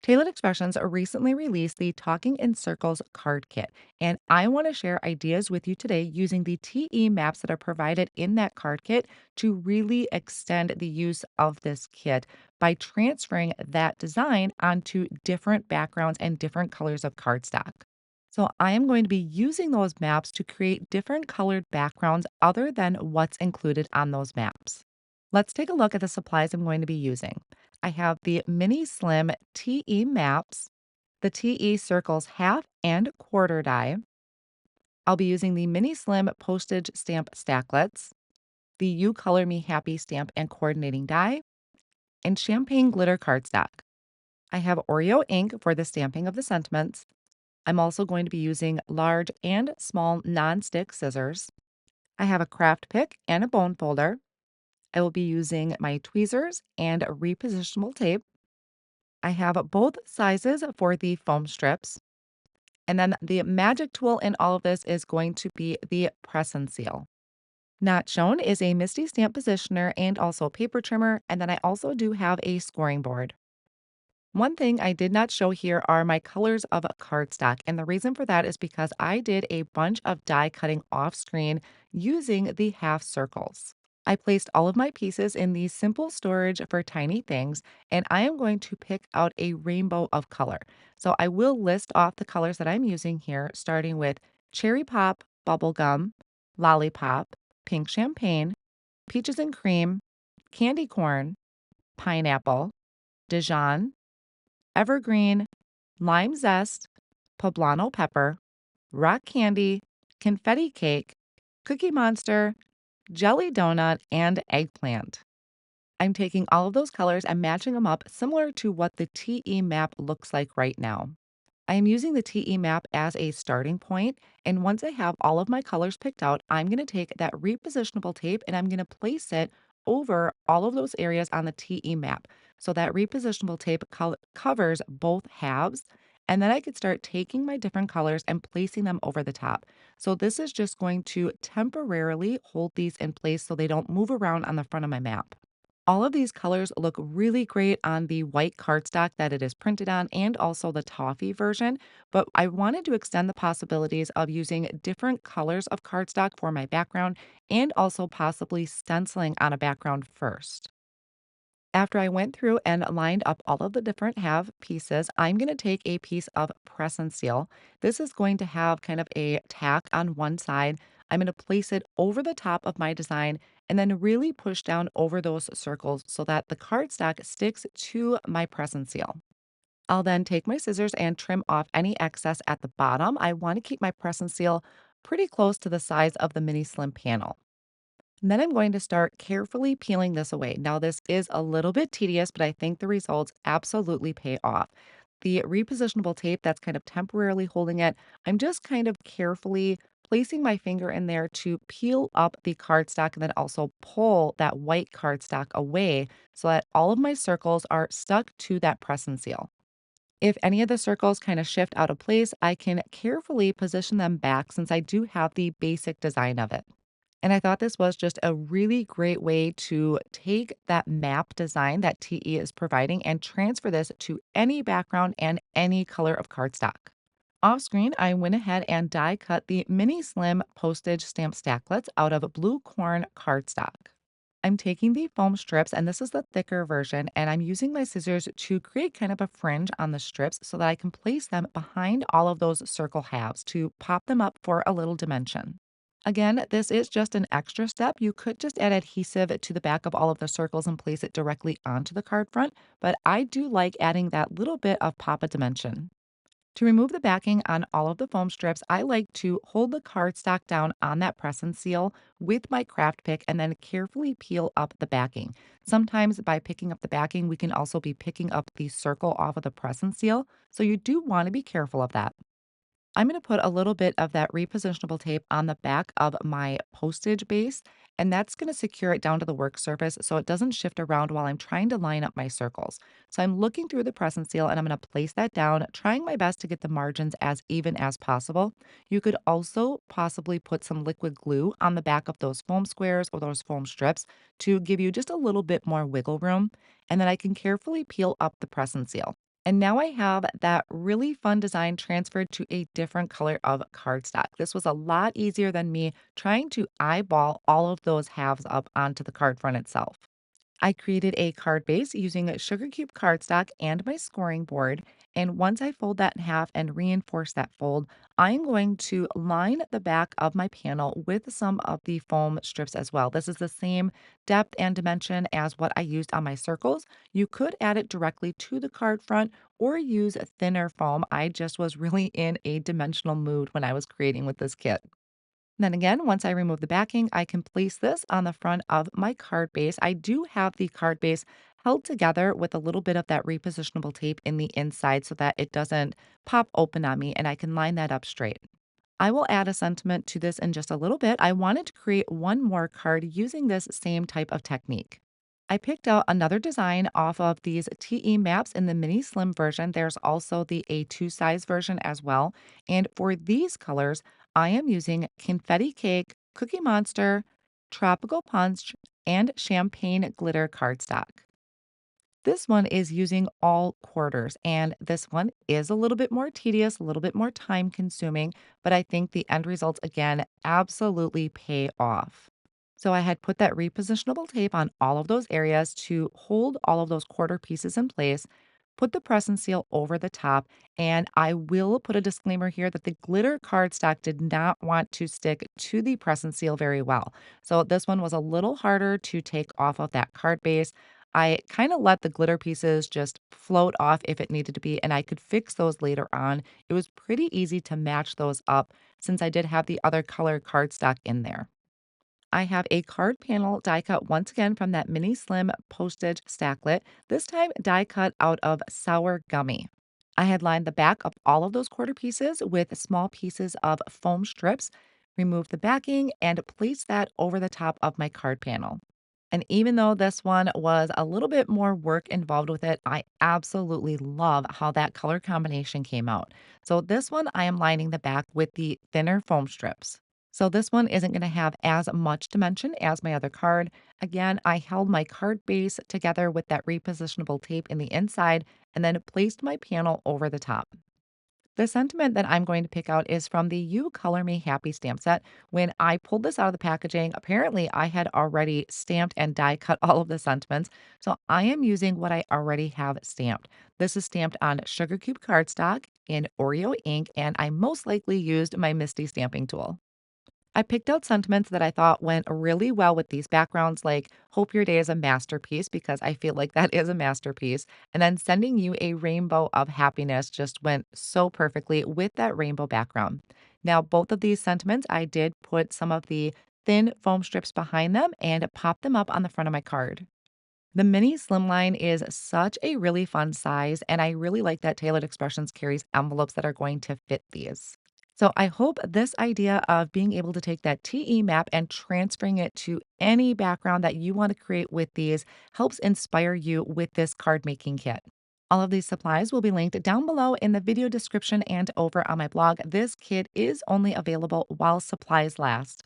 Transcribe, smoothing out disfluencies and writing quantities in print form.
Tailored Expressions recently released the Talking in Circles card kit, and I want to share ideas with you today using the TE maps that are provided in that card kit to really extend the use of this kit by transferring that design onto different backgrounds and different colors of cardstock. So, I am going to be using those maps to create different colored backgrounds other than what's included on those maps. Let's take a look at the supplies I'm going to be using. I have the mini slim TE maps, the TE circles half and quarter die. I'll be using the mini slim postage stamp stacklets, the You Color Me Happy stamp and coordinating die, and champagne glitter cardstock. I have Oreo ink for the stamping of the sentiments. I'm also going to be using large and small non-stick scissors. I have a craft pick and a bone folder. I will be using my tweezers and repositionable tape. I have both sizes for the foam strips. And then the magic tool in all of this is going to be the press and seal. Not shown is a Misty stamp positioner and also paper trimmer. And then I also do have a scoring board. One thing I did not show here are my colors of cardstock. And the reason for that is because I did a bunch of die cutting off screen using the half circles. I placed all of my pieces in the simple storage for tiny things, and I am going to pick out a rainbow of color. So I will list off the colors that I'm using here, starting with cherry pop, bubblegum, lollipop, pink champagne, peaches and cream, candy corn, pineapple, Dijon, evergreen, lime zest, poblano pepper, rock candy, confetti cake, cookie monster, jelly donut, and eggplant. I'm taking all of those colors and matching them up similar to what the TE map looks like right now. I am using the TE map as a starting point, and once I have all of my colors picked out, I'm going to take that repositionable tape and I'm going to place it over all of those areas on the TE map. So that repositionable tape covers both halves, and then I could start taking my different colors and placing them over the top. So this is just going to temporarily hold these in place so they don't move around on the front of my map. All of these colors look really great on the white cardstock that it is printed on and also the toffee version, but I wanted to extend the possibilities of using different colors of cardstock for my background and also possibly stenciling on a background first. After I went through and lined up all of the different half pieces, I'm going to take a piece of press and seal. This is going to have kind of a tack on one side. I'm going to place it over the top of my design and then really push down over those circles so that the cardstock sticks to my press and seal. I'll then take my scissors and trim off any excess at the bottom. I want to keep my press and seal pretty close to the size of the mini slim panel. And then I'm going to start carefully peeling this away. Now, this is a little bit tedious, but I think the results absolutely pay off. The repositionable tape that's kind of temporarily holding it, I'm just kind of carefully placing my finger in there to peel up the cardstock and then also pull that white cardstock away so that all of my circles are stuck to that press and seal. If any of the circles kind of shift out of place, I can carefully position them back since I do have the basic design of it. And I thought this was just a really great way to take that map design that TE is providing and transfer this to any background and any color of cardstock. Off screen, I went ahead and die cut the mini slim postage stamp stacklets out of blue corn cardstock. I'm taking the foam strips, and this is the thicker version, and I'm using my scissors to create kind of a fringe on the strips so that I can place them behind all of those circle halves to pop them up for a little dimension. Again, this is just an extra step. You could just add adhesive to the back of all of the circles and place it directly onto the card front, but I do like adding that little bit of pop-a dimension. To remove the backing on all of the foam strips, I like to hold the cardstock down on that press and seal with my craft pick and then carefully peel up the backing. Sometimes by picking up the backing, we can also be picking up the circle off of the press and seal, so you do want to be careful of that. I'm going to put a little bit of that repositionable tape on the back of my postage base, and that's going to secure it down to the work surface so it doesn't shift around while I'm trying to line up my circles. So I'm looking through the press and seal and I'm going to place that down, trying my best to get the margins as even as possible. You could also possibly put some liquid glue on the back of those foam squares or those foam strips to give you just a little bit more wiggle room, and then I can carefully peel up the press and seal. And now I have that really fun design transferred to a different color of cardstock. This was a lot easier than me trying to eyeball all of those halves up onto the card front itself. I created a card base using a sugar cube cardstock and my scoring board. And once I fold that in half and reinforce that fold, I'm going to line the back of my panel with some of the foam strips as well. This is the same depth and dimension as what I used on my circles. You could add it directly to the card front or use thinner foam. I just was really in a dimensional mood when I was creating with this kit. Then again, once I remove the backing, I can place this on the front of my card base. I do have the card base held together with a little bit of that repositionable tape in the inside so that it doesn't pop open on me and I can line that up straight. I will add a sentiment to this in just a little bit. I wanted to create one more card using this same type of technique. I picked out another design off of these TE maps in the mini slim version. There's also the A2 size version as well. And for these colors, I am using confetti cake, cookie monster, tropical punch, and champagne glitter cardstock. This one is using all quarters, and this one is a little bit more tedious, a little bit more time consuming, but I think the end results again absolutely pay off. So I had put that repositionable tape on all of those areas to hold all of those quarter pieces in place, put the press and seal over the top, and I will put a disclaimer here that the glitter cardstock did not want to stick to the press and seal very well. So this one was a little harder to take off of that card base. I kind of let the glitter pieces just float off if it needed to be, and I could fix those later on. It was pretty easy to match those up since I did have the other color cardstock in there. I have a card panel die cut once again from that mini slim postage stacklet, this time die cut out of sour gummy. I had lined the back of all of those quarter pieces with small pieces of foam strips, removed the backing, and placed that over the top of my card panel. And even though this one was a little bit more work involved with it, I absolutely love how that color combination came out. So this one, I am lining the back with the thinner foam strips. So this one isn't going to have as much dimension as my other card. Again, I held my card base together with that repositionable tape in the inside and then placed my panel over the top. The sentiment that I'm going to pick out is from the You Color Me Happy stamp set. When I pulled this out of the packaging, apparently I had already stamped and die cut all of the sentiments. So I am using what I already have stamped. This is stamped on sugar cube cardstock in Oreo ink, and I most likely used my Misty stamping tool. I picked out sentiments that I thought went really well with these backgrounds, like "Hope your day is a masterpiece," because I feel like that is a masterpiece. And then "Sending you a rainbow of happiness" just went so perfectly with that rainbow background. Now, both of these sentiments, I did put some of the thin foam strips behind them and pop them up on the front of my card. The mini slimline is such a really fun size, and I really like that Tailored Expressions carries envelopes that are going to fit these. So I hope this idea of being able to take that TE map and transferring it to any background that you want to create with these helps inspire you with this card making kit. All of these supplies will be linked down below in the video description and over on my blog. This kit is only available while supplies last.